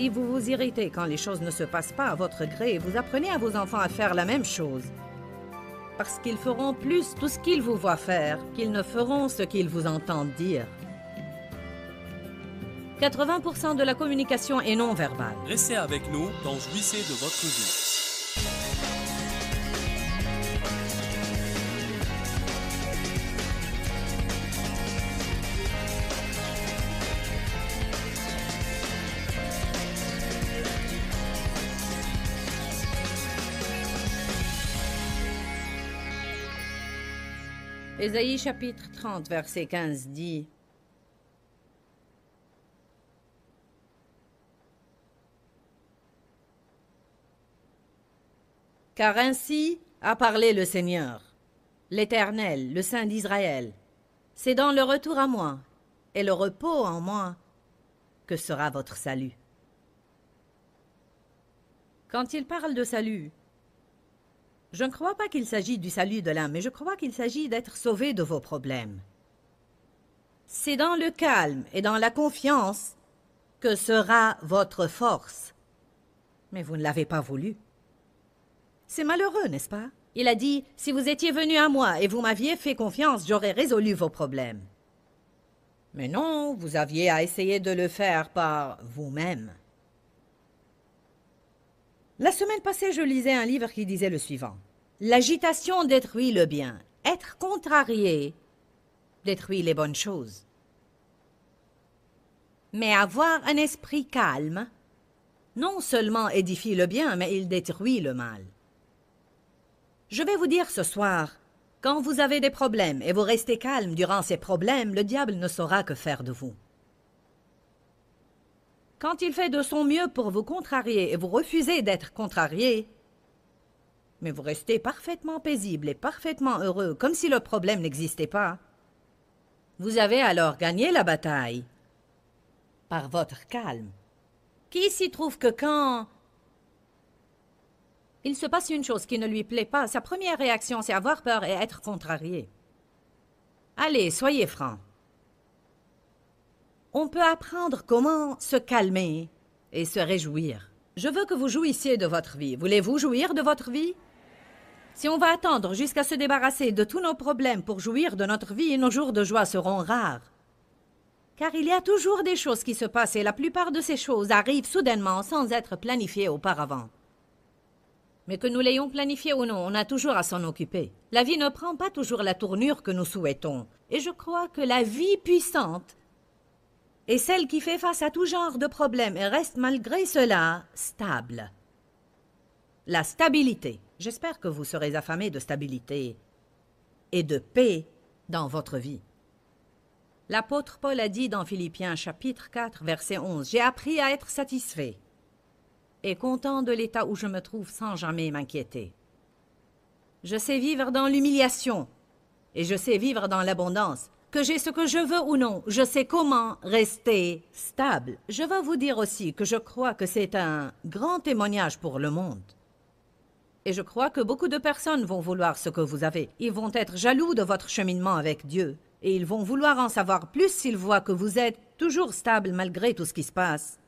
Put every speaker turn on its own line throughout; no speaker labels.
Si vous vous irritez quand les choses ne se passent pas à votre gré, vous apprenez à vos enfants à faire la même chose. Parce qu'ils feront plus tout ce qu'ils vous voient faire qu'ils ne feront ce qu'ils vous entendent dire. 80% de la communication est non verbale.
Restez avec nous dans Jouissez de votre vie.
Ésaïe chapitre 30, verset 15 dit: Car ainsi a parlé le Seigneur, l'Éternel, le Saint d'Israël. C'est dans le retour à moi et le repos en moi que sera votre salut. Quand il parle de salut, je ne crois pas qu'il s'agit du salut de l'âme, mais je crois qu'il s'agit d'être sauvé de vos problèmes. C'est dans le calme et dans la confiance que sera votre force. Mais vous ne l'avez pas voulu. C'est malheureux, n'est-ce pas? Il a dit, si vous étiez venu à moi et vous m'aviez fait confiance, j'aurais résolu vos problèmes. Mais non, vous aviez à essayer de le faire par vous-même. La semaine passée, je lisais un livre qui disait le suivant. L'agitation détruit le bien. Être contrarié détruit les bonnes choses. Mais avoir un esprit calme, non seulement édifie le bien, mais il détruit le mal. Je vais vous dire ce soir, quand vous avez des problèmes et vous restez calme durant ces problèmes, le diable ne saura que faire de vous. Quand il fait de son mieux pour vous contrarier et vous refusez d'être contrarié, mais vous restez parfaitement paisible et parfaitement heureux, comme si le problème n'existait pas, vous avez alors gagné la bataille par votre calme. Qui s'y trouve que quand il se passe une chose qui ne lui plaît pas, sa première réaction, c'est avoir peur et être contrarié? Allez, soyez francs. On peut apprendre comment se calmer et se réjouir. Je veux que vous jouissiez de votre vie. Voulez-vous jouir de votre vie? Si on va attendre jusqu'à se débarrasser de tous nos problèmes pour jouir de notre vie, nos jours de joie seront rares. Car il y a toujours des choses qui se passent et la plupart de ces choses arrivent soudainement sans être planifiées auparavant. Mais que nous l'ayons planifié ou non, on a toujours à s'en occuper. La vie ne prend pas toujours la tournure que nous souhaitons. Et je crois que la vie puissante est celle qui fait face à tout genre de problèmes et reste malgré cela stable. La stabilité. J'espère que vous serez affamés de stabilité et de paix dans votre vie. L'apôtre Paul a dit dans Philippiens chapitre 4, verset 11, « J'ai appris à être satisfait et content de l'état où je me trouve sans jamais m'inquiéter. Je sais vivre dans l'humiliation et je sais vivre dans l'abondance. Que j'ai ce que je veux ou non, je sais comment rester stable. » Je vais vous dire aussi que je crois que c'est un grand témoignage pour le monde. Et je crois que beaucoup de personnes vont vouloir ce que vous avez. Ils vont être jaloux de votre cheminement avec Dieu. Et ils vont vouloir en savoir plus s'ils voient que vous êtes toujours stable malgré tout ce qui se passe.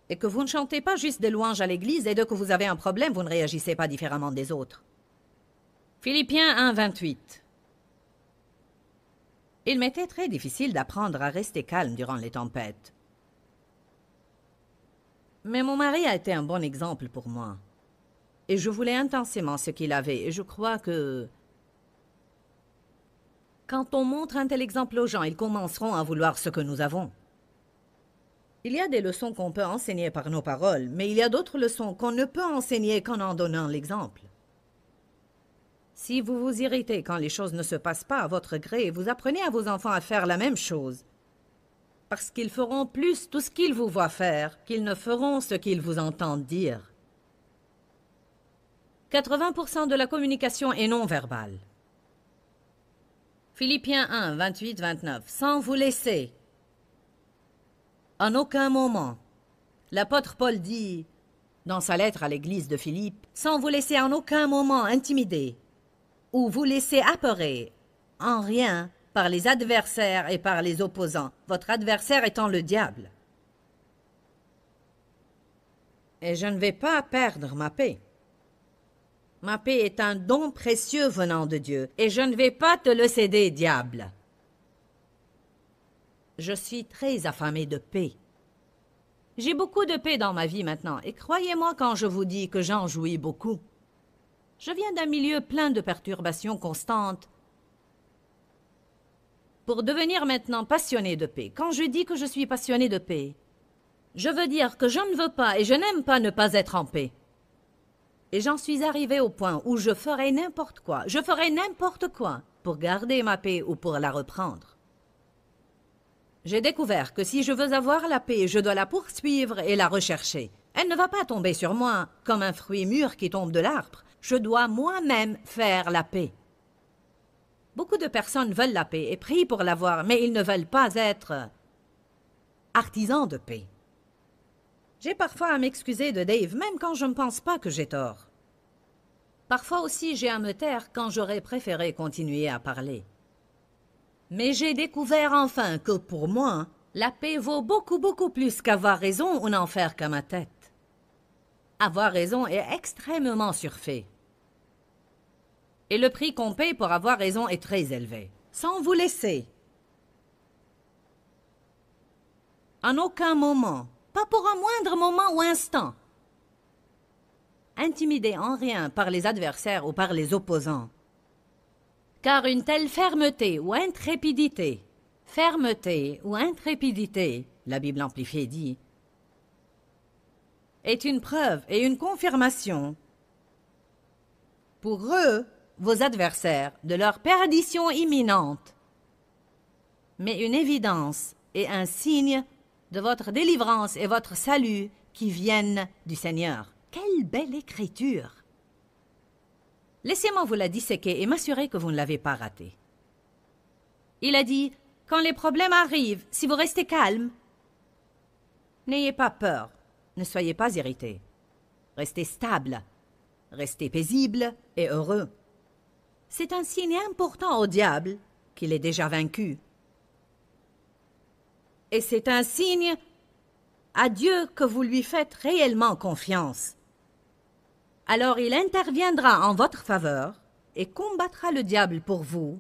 Et que vous ne chantez pas juste des louanges à l'église et dès que vous avez un problème, vous ne réagissez pas différemment des autres. Philippiens 1, 28. Il m'était très difficile d'apprendre à rester calme durant les tempêtes. Mais mon mari a été un bon exemple pour moi. Et je voulais intensément ce qu'il avait. Et je crois que quand on montre un tel exemple aux gens, ils commenceront à vouloir ce que nous avons. Il y a des leçons qu'on peut enseigner par nos paroles, mais il y a d'autres leçons qu'on ne peut enseigner qu'en en donnant l'exemple. Si vous vous irritez quand les choses ne se passent pas à votre gré, vous apprenez à vos enfants à faire la même chose. Parce qu'ils feront plus tout ce qu'ils vous voient faire qu'ils ne feront ce qu'ils vous entendent dire. 80% de la communication est non verbale. Philippiens 1, 28-29. Sans vous laisser, en aucun moment, l'apôtre Paul dit, dans sa lettre à l'église de Philippe, sans vous laisser en aucun moment intimider, ou vous laisser apeurer, en rien, par les adversaires et par les opposants, votre adversaire étant le diable. Et je ne vais pas perdre ma paix. Ma paix est un don précieux venant de Dieu, et je ne vais pas te le céder, diable. Je suis très affamé de paix. J'ai beaucoup de paix dans ma vie maintenant, et croyez-moi quand je vous dis que j'en jouis beaucoup. Je viens d'un milieu plein de perturbations constantes. Pour devenir maintenant passionné de paix, quand je dis que je suis passionné de paix, je veux dire que je ne veux pas et je n'aime pas ne pas être en paix. Et j'en suis arrivé au point où je ferai n'importe quoi, pour garder ma paix ou pour la reprendre. J'ai découvert que si je veux avoir la paix, je dois la poursuivre et la rechercher. Elle ne va pas tomber sur moi comme un fruit mûr qui tombe de l'arbre. Je dois moi-même faire la paix. Beaucoup de personnes veulent la paix et prient pour l'avoir, mais ils ne veulent pas être artisans de paix. J'ai parfois à m'excuser de Dave, même quand je ne pense pas que j'ai tort. Parfois aussi, j'ai à me taire quand j'aurais préféré continuer à parler. Mais j'ai découvert enfin que pour moi, la paix vaut beaucoup, beaucoup plus qu'avoir raison ou n'en faire qu'à ma tête. Avoir raison est extrêmement surfait. Et le prix qu'on paye pour avoir raison est très élevé. Sans vous laisser. En aucun moment, pas pour un moindre moment ou instant, intimidé en rien par les adversaires ou par les opposants. Car une telle fermeté ou intrépidité, la Bible amplifiée dit, est une preuve et une confirmation pour eux, vos adversaires, de leur perdition imminente, mais une évidence et un signe de votre délivrance et votre salut qui viennent du Seigneur. Quelle belle écriture! Laissez-moi vous la disséquer et m'assurer que vous ne l'avez pas ratée. Il a dit, quand les problèmes arrivent, si vous restez calme, n'ayez pas peur, ne soyez pas irrité. Restez stable, restez paisible et heureux. C'est un signe important au diable qu'il est déjà vaincu. Et c'est un signe à Dieu que vous lui faites réellement confiance. Alors il interviendra en votre faveur et combattra le diable pour vous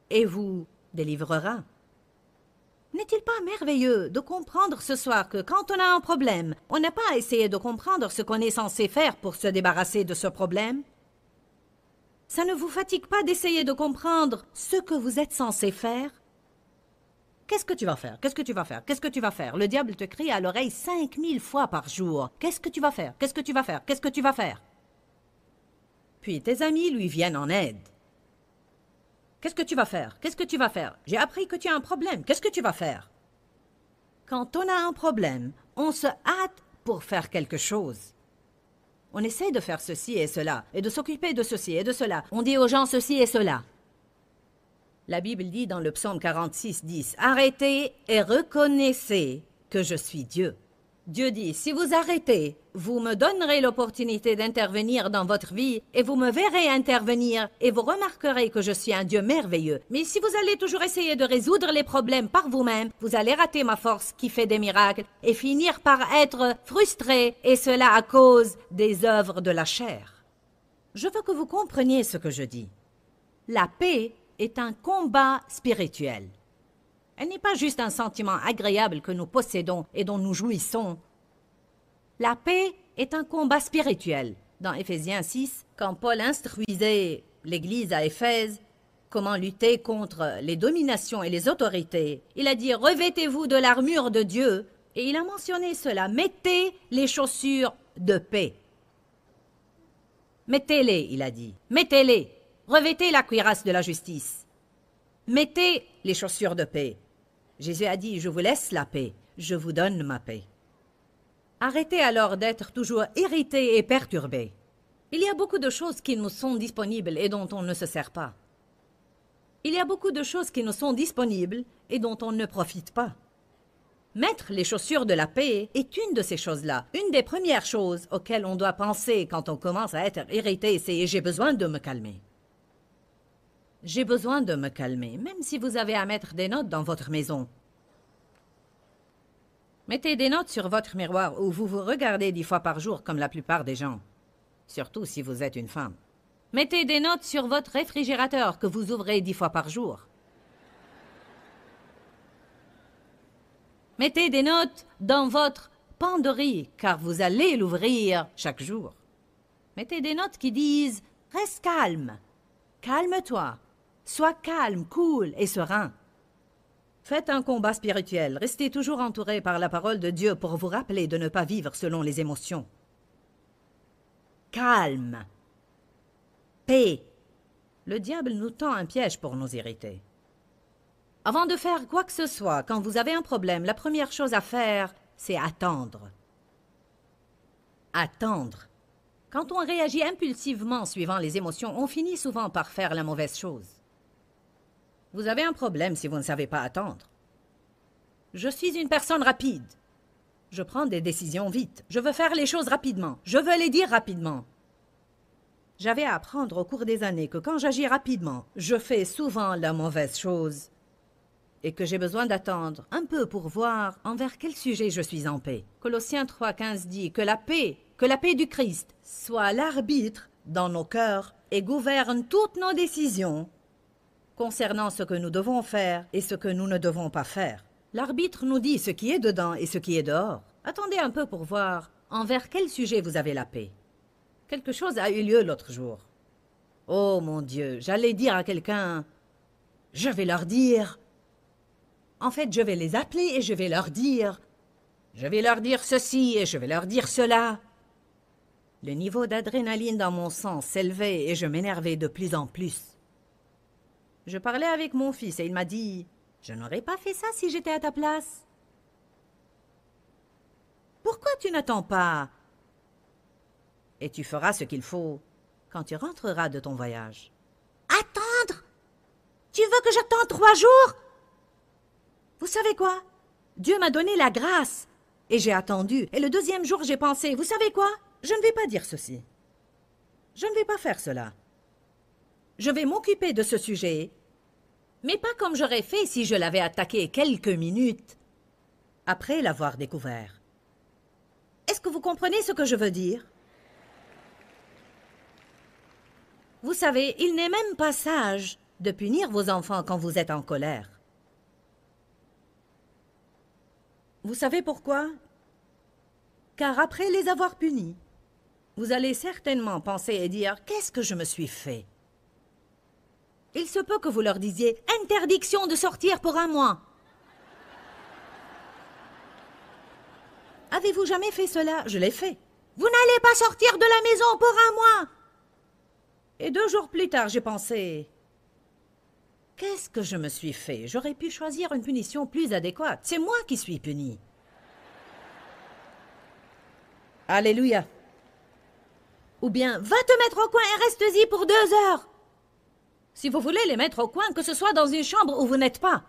et vous délivrera. N'est-il pas merveilleux de comprendre ce soir que quand on a un problème, on n'a pas à essayer de comprendre ce qu'on est censé faire pour se débarrasser de ce problème? Ça ne vous fatigue pas d'essayer de comprendre ce que vous êtes censé faire? Qu'est-ce que tu vas faire? Qu'est-ce que tu vas faire? Qu'est-ce que tu vas faire? Le diable te crie à l'oreille 5000 fois par jour. Qu'est-ce que tu vas faire? Qu'est-ce que tu vas faire? Qu'est-ce que tu vas faire? Puis tes amis lui viennent en aide. Qu'est-ce que tu vas faire? Qu'est-ce que tu vas faire? J'ai appris que tu as un problème. Qu'est-ce que tu vas faire? Quand on a un problème, on se hâte pour faire quelque chose. On essaie de faire ceci et cela, et de s'occuper de ceci et de cela. On dit aux gens ceci et cela. La Bible dit dans le psaume 46, 10, « Arrêtez et reconnaissez que je suis Dieu. » Dieu dit, « Si vous arrêtez, vous me donnerez l'opportunité d'intervenir dans votre vie et vous me verrez intervenir et vous remarquerez que je suis un Dieu merveilleux. Mais si vous allez toujours essayer de résoudre les problèmes par vous-même, vous allez rater ma force qui fait des miracles et finir par être frustré, et cela à cause des œuvres de la chair. » Je veux que vous compreniez ce que je dis. La paix est un combat spirituel. Elle n'est pas juste un sentiment agréable que nous possédons et dont nous jouissons. La paix est un combat spirituel. Dans Éphésiens 6, quand Paul instruisait l'Église à Éphèse comment lutter contre les dominations et les autorités, il a dit « Revêtez-vous de l'armure de Dieu » et il a mentionné cela « Mettez les chaussures de paix ». Mettez-les, il a dit. Mettez-les. Revêtez la cuirasse de la justice. Mettez les chaussures de paix. Jésus a dit, je vous laisse la paix, je vous donne ma paix. Arrêtez alors d'être toujours irrité et perturbé. Il y a beaucoup de choses qui nous sont disponibles et dont on ne se sert pas. Il y a beaucoup de choses qui nous sont disponibles et dont on ne profite pas. Mettre les chaussures de la paix est une de ces choses-là. Une des premières choses auxquelles on doit penser quand on commence à être irrité, c'est « j'ai besoin de me calmer ». J'ai besoin de me calmer, même si vous avez à mettre des notes dans votre maison. Mettez des notes sur votre miroir où vous vous regardez 10 fois par jour comme la plupart des gens. Surtout si vous êtes une femme. Mettez des notes sur votre réfrigérateur que vous ouvrez 10 fois par jour. Mettez des notes dans votre pan de riz, car vous allez l'ouvrir chaque jour. Mettez des notes qui disent « Reste calme, calme-toi, sois calme, cool et serein ». Faites un combat spirituel, restez toujours entouré par la parole de Dieu pour vous rappeler de ne pas vivre selon les émotions. Calme. Paix. Le diable nous tend un piège pour nous irriter. Avant de faire quoi que ce soit, quand vous avez un problème, la première chose à faire, c'est attendre. Attendre. Quand on réagit impulsivement suivant les émotions, on finit souvent par faire la mauvaise chose. Vous avez un problème si vous ne savez pas attendre. Je suis une personne rapide. Je prends des décisions vite. Je veux faire les choses rapidement. Je veux les dire rapidement. J'avais à apprendre au cours des années que quand j'agis rapidement, je fais souvent la mauvaise chose et que j'ai besoin d'attendre un peu pour voir envers quel sujet je suis en paix. Colossiens 3,15 dit que la paix du Christ soit l'arbitre dans nos cœurs et gouverne toutes nos décisions concernant ce que nous devons faire et ce que nous ne devons pas faire. L'arbitre nous dit ce qui est dedans et ce qui est dehors. Attendez un peu pour voir envers quel sujet vous avez la paix. Quelque chose a eu lieu l'autre jour. Oh mon Dieu, j'allais dire à quelqu'un, je vais leur dire. En fait, je vais les appeler et je vais leur dire. Je vais leur dire ceci et je vais leur dire cela. Le niveau d'adrénaline dans mon sang s'élevait et je m'énervais de plus en plus. Je parlais avec mon fils et il m'a dit « Je n'aurais pas fait ça si j'étais à ta place. » Pourquoi tu n'attends pas? Et tu feras ce qu'il faut quand tu rentreras de ton voyage. Attendre? Tu veux que j'attende 3 jours? Vous savez quoi? Dieu m'a donné la grâce et j'ai attendu. Et le 2e jour, j'ai pensé, vous savez quoi? Je ne vais pas dire ceci. Je ne vais pas faire cela. Je vais m'occuper de ce sujet, mais pas comme j'aurais fait si je l'avais attaqué quelques minutes après l'avoir découvert. Est-ce que vous comprenez ce que je veux dire? Vous savez, il n'est même pas sage de punir vos enfants quand vous êtes en colère. Vous savez pourquoi? Car après les avoir punis, vous allez certainement penser et dire « Qu'est-ce que je me suis fait ?» Il se peut que vous leur disiez « Interdiction de sortir pour 1 mois ». Avez-vous jamais fait cela? Je l'ai fait. Vous n'allez pas sortir de la maison pour 1 mois. Et 2 jours plus tard, j'ai pensé « Qu'est-ce que je me suis fait? J'aurais pu choisir une punition plus adéquate. C'est moi qui suis puni. » Alléluia. Ou bien « Va te mettre au coin et reste-y pour 2 heures. » Si vous voulez les mettre au coin, que ce soit dans une chambre où vous n'êtes pas.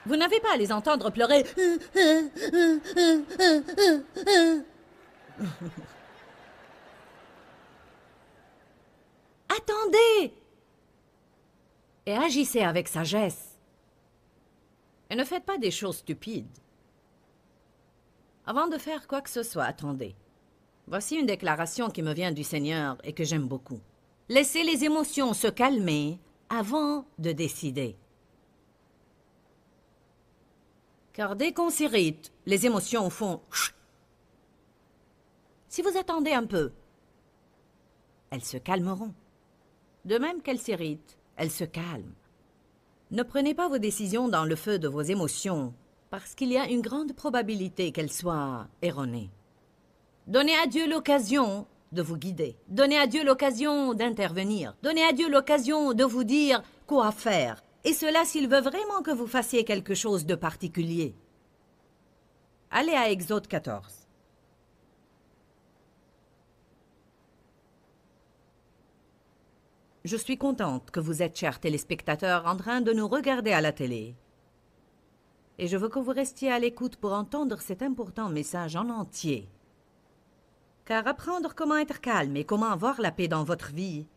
Vous n'avez pas à les entendre pleurer. Attendez et agissez avec sagesse. Et ne faites pas des choses stupides. Avant de faire quoi que ce soit, attendez. Voici une déclaration qui me vient du Seigneur et que j'aime beaucoup. Laissez les émotions se calmer avant de décider. Car dès qu'on s'irrite, les émotions font chut. Si vous attendez un peu, elles se calmeront. De même qu'elles s'irritent, elles se calment. Ne prenez pas vos décisions dans le feu de vos émotions, parce qu'il y a une grande probabilité qu'elles soient erronées. Donnez à Dieu l'occasion de vous guider. Donnez à Dieu l'occasion d'intervenir. Donnez à Dieu l'occasion de vous dire quoi faire. Et cela s'il veut vraiment que vous fassiez quelque chose de particulier. Allez à Exode 14. Je suis contente que vous êtes, chers téléspectateurs, en train de nous regarder à la télé. Et je veux que vous restiez à l'écoute pour entendre cet important message en entier. Car apprendre comment être calme et comment avoir la paix dans votre vie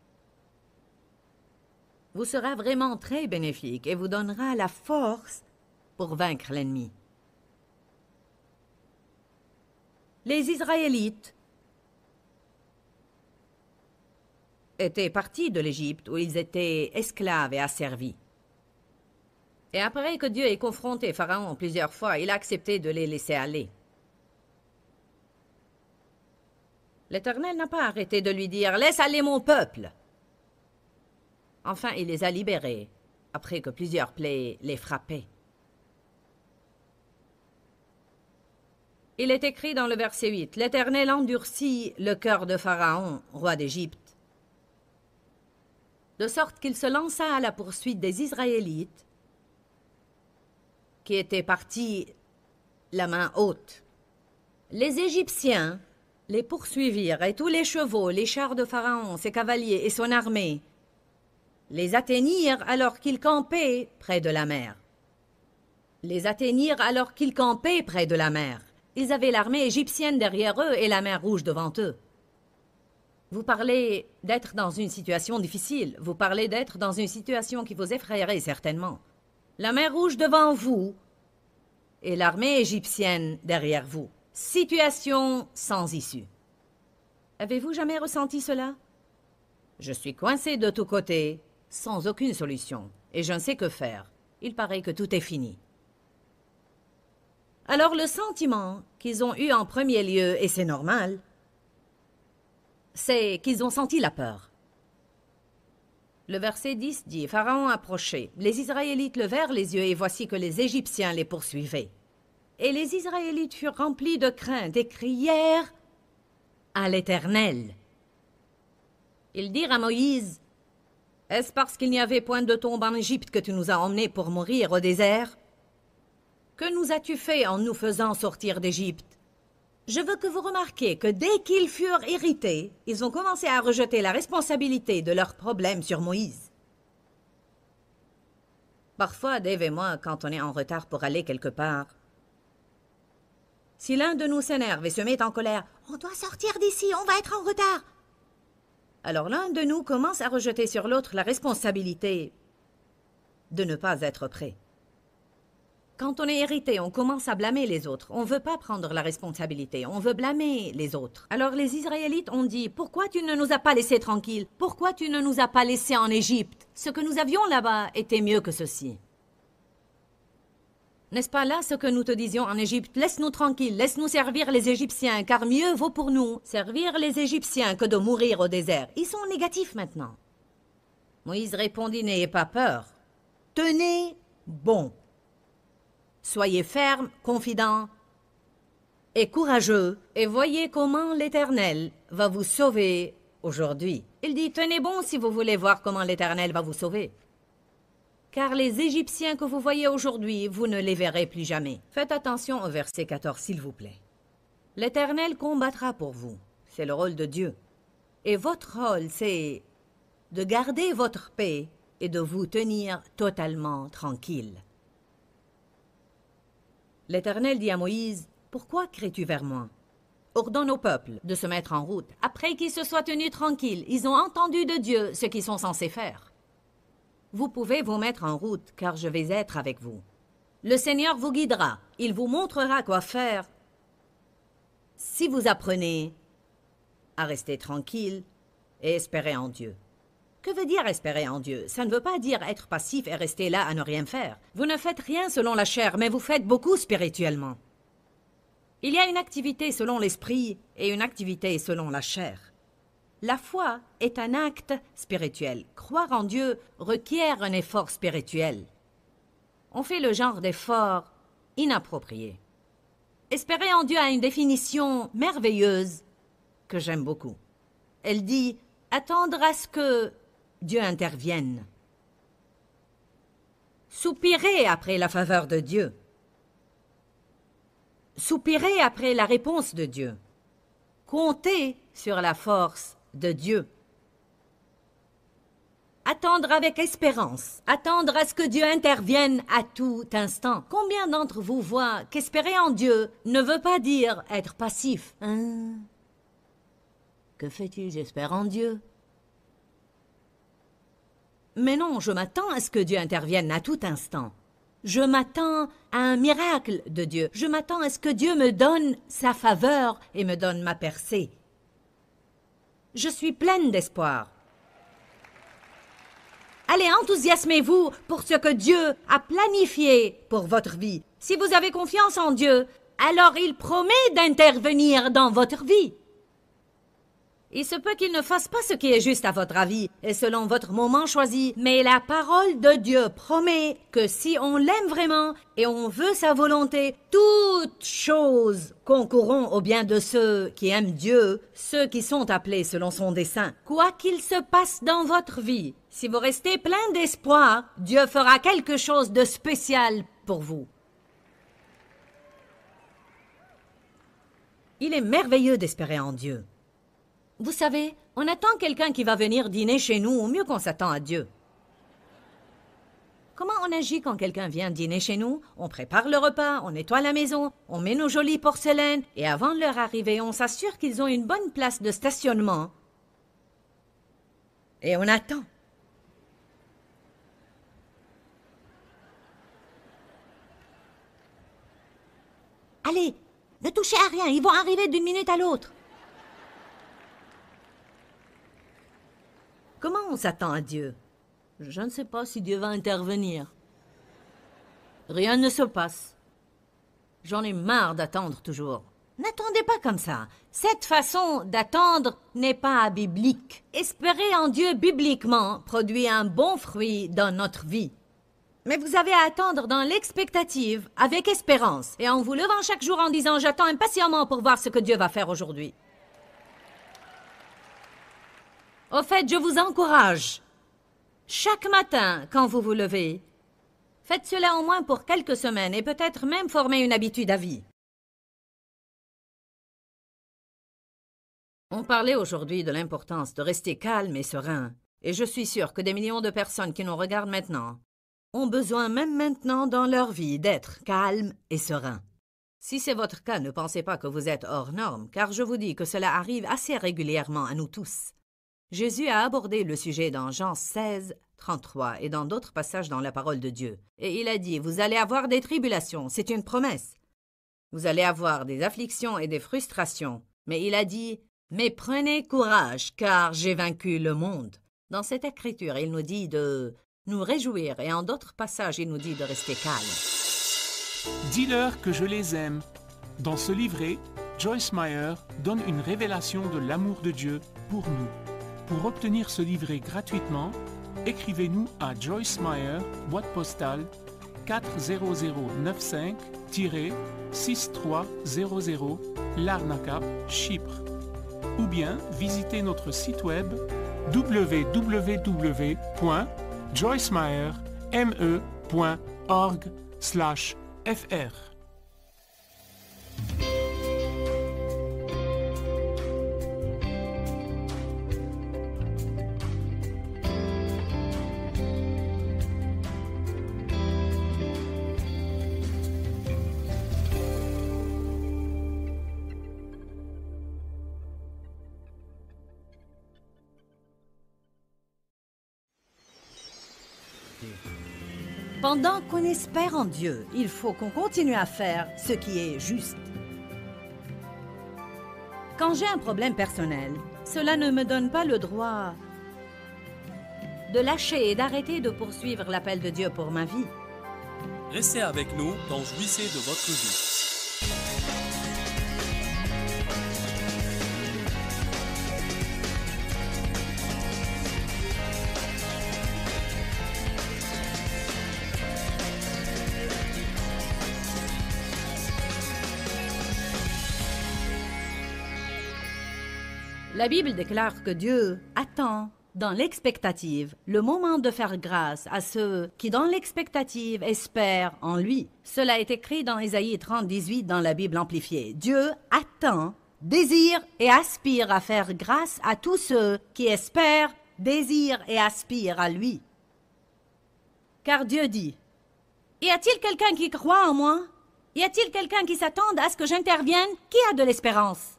vous sera vraiment très bénéfique et vous donnera la force pour vaincre l'ennemi. Les Israélites étaient partis de l'Égypte où ils étaient esclaves et asservis. Et après que Dieu ait confronté Pharaon plusieurs fois, il a accepté de les laisser aller. L'Éternel n'a pas arrêté de lui dire « Laisse aller mon peuple !» Enfin, il les a libérés, après que plusieurs plaies les frappaient. Il est écrit dans le verset 8, « L'Éternel endurcit le cœur de Pharaon, roi d'Égypte, de sorte qu'il se lança à la poursuite des Israélites, qui étaient partis la main haute. Les Égyptiens les poursuivirent, et tous les chevaux, les chars de Pharaon, ses cavaliers et son armée, les atteignirent alors qu'ils campaient près de la mer. Les atteignirent alors qu'ils campaient près de la mer. Ils avaient l'armée égyptienne derrière eux et la mer Rouge devant eux. Vous parlez d'être dans une situation difficile. Vous parlez d'être dans une situation qui vous effraierait certainement. La mer Rouge devant vous et l'armée égyptienne derrière vous. Situation sans issue. Avez-vous jamais ressenti cela? Je suis coincé de tous côtés, sans aucune solution, et je ne sais que faire. Il paraît que tout est fini. Alors le sentiment qu'ils ont eu en premier lieu, et c'est normal, c'est qu'ils ont senti la peur. Le verset 10 dit, « Pharaon approchait. Les Israélites levèrent les yeux, et voici que les Égyptiens les poursuivaient. Et les Israélites furent remplis de crainte et crièrent à l'Éternel. Ils dirent à Moïse, « Est-ce parce qu'il n'y avait point de tombe en Égypte que tu nous as emmenés pour mourir au désert? Que nous as-tu fait en nous faisant sortir d'Égypte? » Je veux que vous remarquiez que dès qu'ils furent irrités, ils ont commencé à rejeter la responsabilité de leurs problèmes sur Moïse. Parfois, Dave et moi, quand on est en retard pour aller quelque part, si l'un de nous s'énerve et se met en colère, « On doit sortir d'ici, on va être en retard !» Alors l'un de nous commence à rejeter sur l'autre la responsabilité de ne pas être prêt. Quand on est irrité, on commence à blâmer les autres. On ne veut pas prendre la responsabilité, on veut blâmer les autres. Alors les Israélites ont dit, « Pourquoi tu ne nous as pas laissés tranquilles? Pourquoi tu ne nous as pas laissés en Égypte? Ce que nous avions là-bas était mieux que ceci. » N'est-ce pas là ce que nous te disions en Égypte? Laisse-nous tranquilles, laisse-nous servir les Égyptiens, car mieux vaut pour nous servir les Égyptiens que de mourir au désert. Ils sont négatifs maintenant. Moïse répondit, n'ayez pas peur. Tenez bon. Soyez fermes, confidents et courageux, et voyez comment l'Éternel va vous sauver aujourd'hui. Il dit, tenez bon si vous voulez voir comment l'Éternel va vous sauver. Car les Égyptiens que vous voyez aujourd'hui, vous ne les verrez plus jamais. Faites attention au verset 14, s'il vous plaît. L'Éternel combattra pour vous. C'est le rôle de Dieu. Et votre rôle, c'est de garder votre paix et de vous tenir totalement tranquille. L'Éternel dit à Moïse, « Pourquoi cries-tu vers moi? Ordonne au peuple de se mettre en route. Après qu'ils se soient tenus tranquilles, ils ont entendu de Dieu ce qu'ils sont censés faire. Vous pouvez vous mettre en route, car je vais être avec vous. Le Seigneur vous guidera, il vous montrera quoi faire. Si vous apprenez à rester tranquille et espérer en Dieu. » Que veut dire espérer en Dieu? Ça ne veut pas dire être passif et rester là à ne rien faire. Vous ne faites rien selon la chair, mais vous faites beaucoup spirituellement. Il y a une activité selon l'esprit et une activité selon la chair. La foi est un acte spirituel. Croire en Dieu requiert un effort spirituel. On fait le genre d'effort inapproprié. Espérer en Dieu a une définition merveilleuse que j'aime beaucoup. Elle dit « attendre à ce que Dieu intervienne. Soupirer après la faveur de Dieu. Soupirer après la réponse de Dieu. Compter sur la force de Dieu. Attendre avec espérance. Attendre à ce que Dieu intervienne à tout instant. Combien d'entre vous voient qu'espérer en Dieu ne veut pas dire être passif? Que fais-tu? J'espère en Dieu. Mais non, je m'attends à ce que Dieu intervienne à tout instant. Je m'attends à un miracle de Dieu. Je m'attends à ce que Dieu me donne sa faveur et me donne ma percée. Je suis pleine d'espoir. Allez, enthousiasmez-vous pour ce que Dieu a planifié pour votre vie. Si vous avez confiance en Dieu, alors il promet d'intervenir dans votre vie. Il se peut qu'il ne fasse pas ce qui est juste à votre avis et selon votre moment choisi, mais la parole de Dieu promet que si on l'aime vraiment et on veut sa volonté, toutes choses concourront au bien de ceux qui aiment Dieu, ceux qui sont appelés selon son dessein. Quoi qu'il se passe dans votre vie, si vous restez plein d'espoir, Dieu fera quelque chose de spécial pour vous. Il est merveilleux d'espérer en Dieu. Vous savez, on attend quelqu'un qui va venir dîner chez nous au mieux qu'on s'attend à Dieu. Comment on agit quand quelqu'un vient dîner chez nous? On prépare le repas, on nettoie la maison, on met nos jolies porcelaines et avant leur arrivée, on s'assure qu'ils ont une bonne place de stationnement. Et on attend. Allez, ne touchez à rien, ils vont arriver d'une minute à l'autre. Comment on s'attend à Dieu? Je ne sais pas si Dieu va intervenir. Rien ne se passe. J'en ai marre d'attendre toujours. N'attendez pas comme ça. Cette façon d'attendre n'est pas biblique. Espérer en Dieu bibliquement produit un bon fruit dans notre vie. Mais vous avez à attendre dans l'expectative, avec espérance, et en vous levant chaque jour en disant « J'attends impatiemment pour voir ce que Dieu va faire aujourd'hui ». Au fait, je vous encourage, chaque matin, quand vous vous levez, faites cela au moins pour quelques semaines et peut-être même former une habitude à vie. On parlait aujourd'hui de l'importance de rester calme et serein, et je suis sûre que des millions de personnes qui nous regardent maintenant ont besoin même maintenant dans leur vie d'être calmes et sereins. Si c'est votre cas, ne pensez pas que vous êtes hors norme, car je vous dis que cela arrive assez régulièrement à nous tous. Jésus a abordé le sujet dans Jean 16, 33 et dans d'autres passages dans la parole de Dieu. Et il a dit, vous allez avoir des tribulations, c'est une promesse. Vous allez avoir des afflictions et des frustrations. Mais il a dit, mais prenez courage, car j'ai vaincu le monde. Dans cette écriture, il nous dit de nous réjouir et en d'autres passages, il nous dit de rester calme.
Dis-leur que je les aime. Dans ce livret, Joyce Meyer donne une révélation de l'amour de Dieu pour nous. Pour obtenir ce livret gratuitement, écrivez-nous à Joyce Meyer, boîte postale 40095-6300, Larnaca, Chypre. Ou bien visitez notre site web www.joycemeyer.org/fr.
Pendant qu'on espère en Dieu, il faut qu'on continue à faire ce qui est juste. Quand j'ai un problème personnel, cela ne me donne pas le droit de lâcher et d'arrêter de poursuivre l'appel de Dieu pour ma vie.
Restez avec nous dans Jouissez de votre vie.
La Bible déclare que Dieu attend, dans l'expectative, le moment de faire grâce à ceux qui, dans l'expectative, espèrent en lui. Cela est écrit dans Ésaïe 30, 18 dans la Bible amplifiée. Dieu attend, désire et aspire à faire grâce à tous ceux qui espèrent, désirent et aspirent à lui. Car Dieu dit, « Y a-t-il quelqu'un qui croit en moi? Y a-t-il quelqu'un qui s'attende à ce que j'intervienne? Qui a de l'espérance? »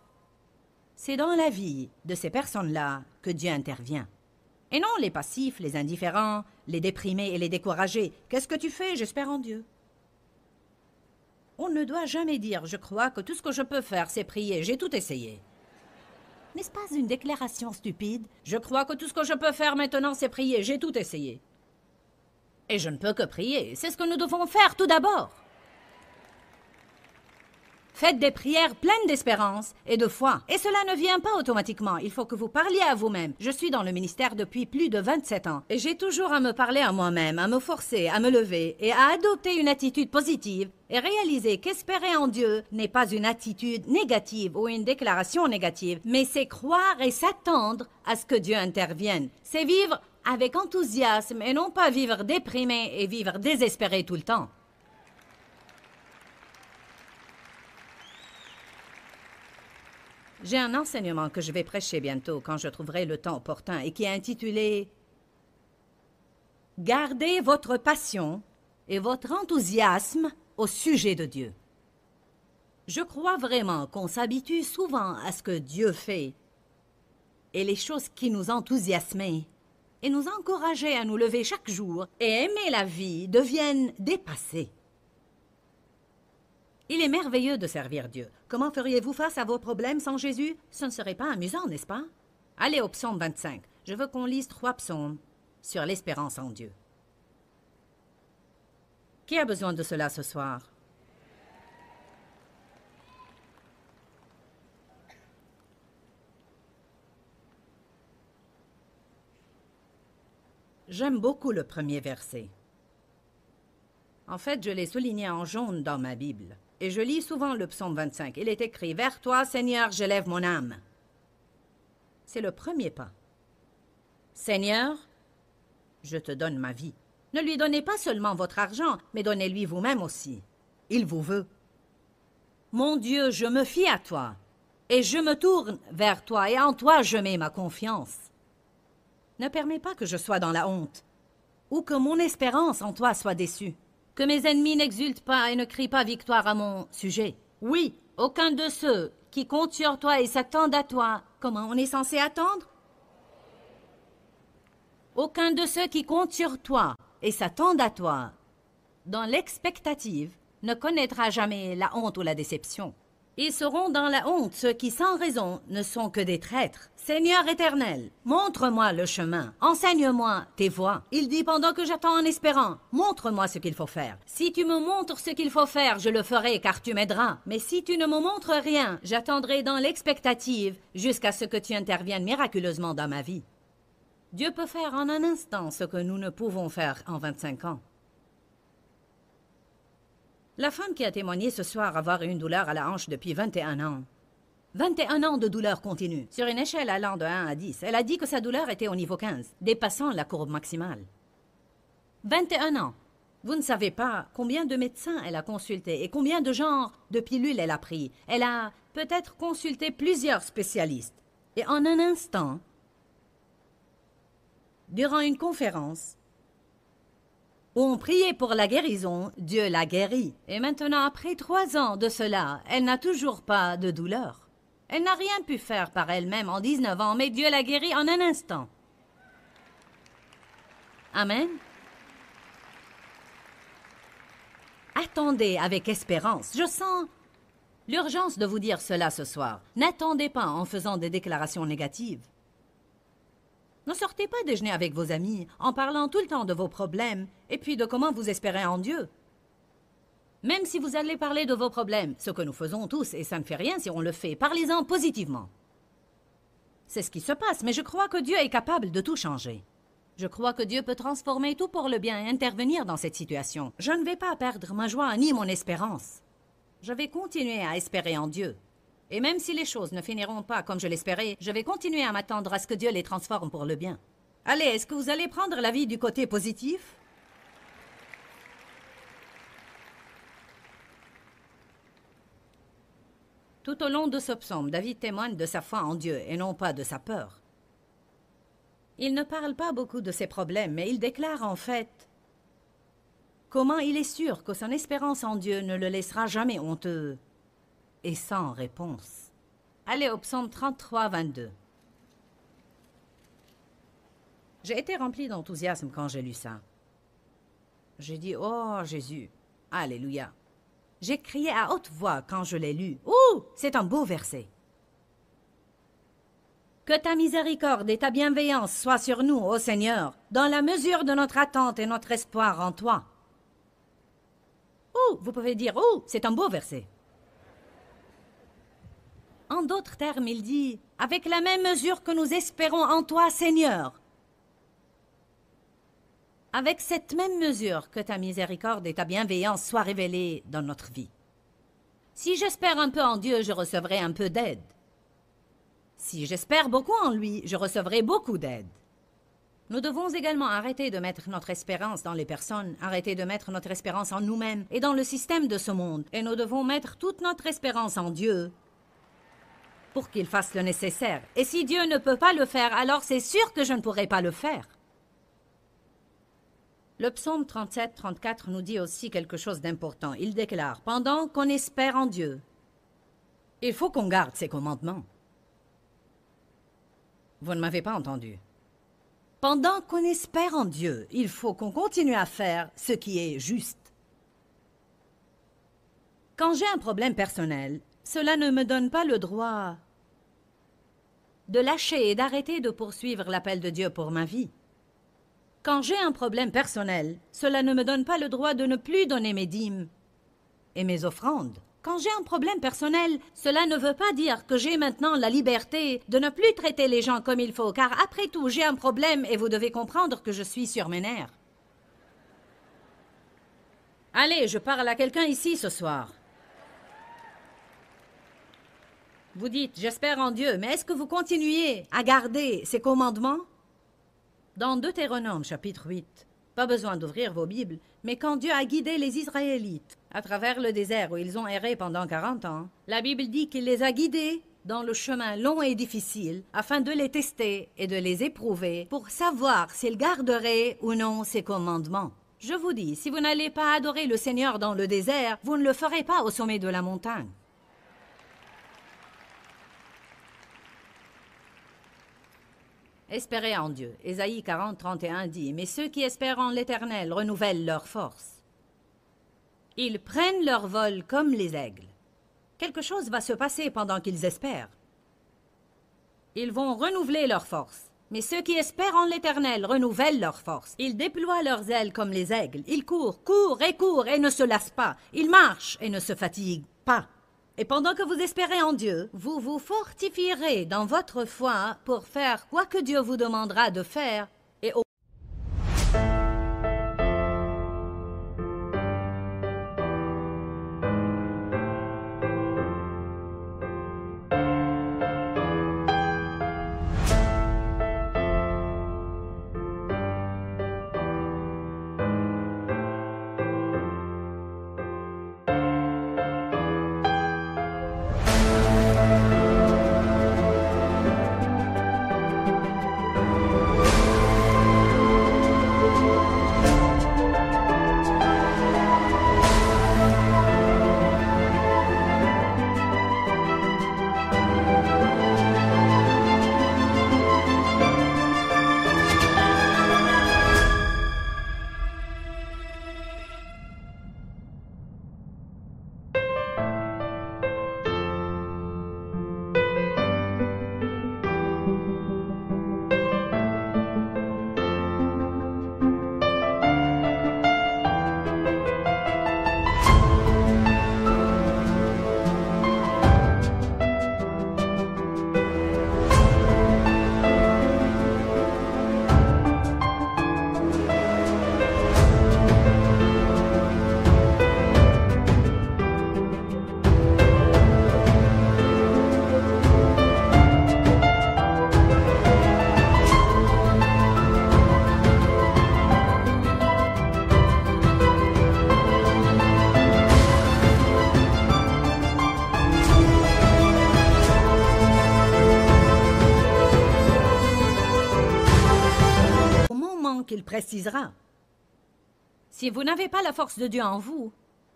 C'est dans la vie de ces personnes-là que Dieu intervient. Et non les passifs, les indifférents, les déprimés et les découragés. Qu'est-ce que tu fais? J'espère en Dieu. On ne doit jamais dire « Je crois que tout ce que je peux faire, c'est prier, j'ai tout essayé ». N'est-ce pas une déclaration stupide? Je crois que tout ce que je peux faire maintenant, c'est prier, j'ai tout essayé. Et je ne peux que prier, c'est ce que nous devons faire tout d'abord. Faites des prières pleines d'espérance et de foi. Et cela ne vient pas automatiquement. Il faut que vous parliez à vous-même. Je suis dans le ministère depuis plus de 27 ans. Et j'ai toujours à me parler à moi-même, à me forcer, à me lever et à adopter une attitude positive et réaliser qu'espérer en Dieu n'est pas une attitude négative ou une déclaration négative, mais c'est croire et s'attendre à ce que Dieu intervienne. C'est vivre avec enthousiasme et non pas vivre déprimé et vivre désespéré tout le temps. J'ai un enseignement que je vais prêcher bientôt quand je trouverai le temps opportun et qui est intitulé « Gardez votre passion et votre enthousiasme au sujet de Dieu ». Je crois vraiment qu'on s'habitue souvent à ce que Dieu fait et les choses qui nous enthousiasment et nous encourager à nous lever chaque jour et aimer la vie deviennent dépassées. Il est merveilleux de servir Dieu. Comment feriez-vous face à vos problèmes sans Jésus? Ce ne serait pas amusant, n'est-ce pas? Allez au psaume 25. Je veux qu'on lise 3 psaumes sur l'espérance en Dieu. Qui a besoin de cela ce soir? J'aime beaucoup le premier verset. En fait, je l'ai souligné en jaune dans ma Bible. Et je lis souvent le psaume 25. Il est écrit « Vers toi, Seigneur, j'élève mon âme ». C'est le premier pas. « Seigneur, je te donne ma vie. Ne lui donnez pas seulement votre argent, mais donnez-lui vous-même aussi. Il vous veut. Mon Dieu, je me fie à toi, et je me tourne vers toi, et en toi je mets ma confiance. Ne permets pas que je sois dans la honte, ou que mon espérance en toi soit déçue. Que mes ennemis n'exultent pas et ne crient pas victoire à mon sujet. Oui, aucun de ceux qui comptent sur toi et s'attendent à toi. Comment on est censé attendre? Aucun de ceux qui comptent sur toi et s'attendent à toi, dans l'expectative, ne connaîtra jamais la honte ou la déception. Ils seront dans la honte ceux qui sans raison ne sont que des traîtres. Seigneur éternel, montre-moi le chemin, enseigne-moi tes voies. Il dit pendant que j'attends en espérant, montre-moi ce qu'il faut faire. Si tu me montres ce qu'il faut faire, je le ferai car tu m'aideras. Mais si tu ne me montres rien, j'attendrai dans l'expectative jusqu'à ce que tu interviennes miraculeusement dans ma vie. Dieu peut faire en un instant ce que nous ne pouvons faire en 25 ans. La femme qui a témoigné ce soir avoir une douleur à la hanche depuis 21 ans. 21 ans de douleur continue, sur une échelle allant de 1 à 10. Elle a dit que sa douleur était au niveau 15, dépassant la courbe maximale. 21 ans. Vous ne savez pas combien de médecins elle a consulté et combien de genres de pilules elle a pris. Elle a peut-être consulté plusieurs spécialistes. Et en un instant, durant une conférence, où on priait pour la guérison, Dieu l'a guérie. Et maintenant, après 3 ans de cela, elle n'a toujours pas de douleur. Elle n'a rien pu faire par elle-même en 19 ans, mais Dieu l'a guérie en un instant. Amen. Attendez avec espérance. Je sens l'urgence de vous dire cela ce soir. N'attendez pas en faisant des déclarations négatives. Ne sortez pas déjeuner avec vos amis en parlant tout le temps de vos problèmes et puis de comment vous espérez en Dieu. Même si vous allez parler de vos problèmes, ce que nous faisons tous, et ça ne fait rien si on le fait, parlez-en positivement. C'est ce qui se passe, mais je crois que Dieu est capable de tout changer. Je crois que Dieu peut transformer tout pour le bien et intervenir dans cette situation. Je ne vais pas perdre ma joie ni mon espérance. Je vais continuer à espérer en Dieu. Et même si les choses ne finiront pas comme je l'espérais, je vais continuer à m'attendre à ce que Dieu les transforme pour le bien. Allez, est-ce que vous allez prendre la vie du côté positif? Tout au long de ce psaume, David témoigne de sa foi en Dieu et non pas de sa peur. Il ne parle pas beaucoup de ses problèmes, mais il déclare en fait comment il est sûr que son espérance en Dieu ne le laissera jamais honteux et sans réponse. Allez au psaume 33, 22. J'ai été rempli d'enthousiasme quand j'ai lu ça. J'ai dit, oh Jésus, alléluia. J'ai crié à haute voix quand je l'ai lu. Ouh, c'est un beau verset. Que ta miséricorde et ta bienveillance soient sur nous, ô Seigneur, dans la mesure de notre attente et notre espoir en toi. Ouh, vous pouvez dire, ouh, c'est un beau verset. En d'autres termes, il dit, avec la même mesure que nous espérons en toi, Seigneur. Avec cette même mesure que ta miséricorde et ta bienveillance soient révélées dans notre vie. Si j'espère un peu en Dieu, je recevrai un peu d'aide. Si j'espère beaucoup en lui, je recevrai beaucoup d'aide. Nous devons également arrêter de mettre notre espérance dans les personnes, arrêter de mettre notre espérance en nous-mêmes et dans le système de ce monde. Et nous devons mettre toute notre espérance en Dieu pour qu'il fasse le nécessaire. Et si Dieu ne peut pas le faire, alors c'est sûr que je ne pourrai pas le faire. Le psaume 37-34 nous dit aussi quelque chose d'important. Il déclare, pendant qu'on espère en Dieu, il faut qu'on garde ses commandements. Vous ne m'avez pas entendu. Pendant qu'on espère en Dieu, il faut qu'on continue à faire ce qui est juste. Quand j'ai un problème personnel, cela ne me donne pas le droit de lâcher et d'arrêter de poursuivre l'appel de Dieu pour ma vie. Quand j'ai un problème personnel, cela ne me donne pas le droit de ne plus donner mes dîmes et mes offrandes. Quand j'ai un problème personnel, cela ne veut pas dire que j'ai maintenant la liberté de ne plus traiter les gens comme il faut, car après tout, j'ai un problème et vous devez comprendre que je suis sur mes nerfs. Allez, je parle à quelqu'un ici ce soir. Vous dites, j'espère en Dieu, mais est-ce que vous continuez à garder ses commandements? Dans Deutéronome, chapitre 8, pas besoin d'ouvrir vos Bibles, mais quand Dieu a guidé les Israélites à travers le désert où ils ont erré pendant 40 ans, la Bible dit qu'il les a guidés dans le chemin long et difficile afin de les tester et de les éprouver pour savoir s'ils garderaient ou non ses commandements. Je vous dis, si vous n'allez pas adorer le Seigneur dans le désert, vous ne le ferez pas au sommet de la montagne. Espérez en Dieu. Ésaïe 40, 31 dit, « Mais ceux qui espèrent en l'Éternel renouvellent leur force. Ils prennent leur vol comme les aigles. » Quelque chose va se passer pendant qu'ils espèrent. Ils vont renouveler leur force. Mais ceux qui espèrent en l'Éternel renouvellent leur force. Ils déploient leurs ailes comme les aigles. Ils courent et ne se lassent pas. Ils marchent et ne se fatiguent pas. Et pendant que vous espérez en Dieu, vous vous fortifierez dans votre foi pour faire quoi que Dieu vous demandera de faire. Et au qu'il précisera. Si vous n'avez pas la force de Dieu en vous,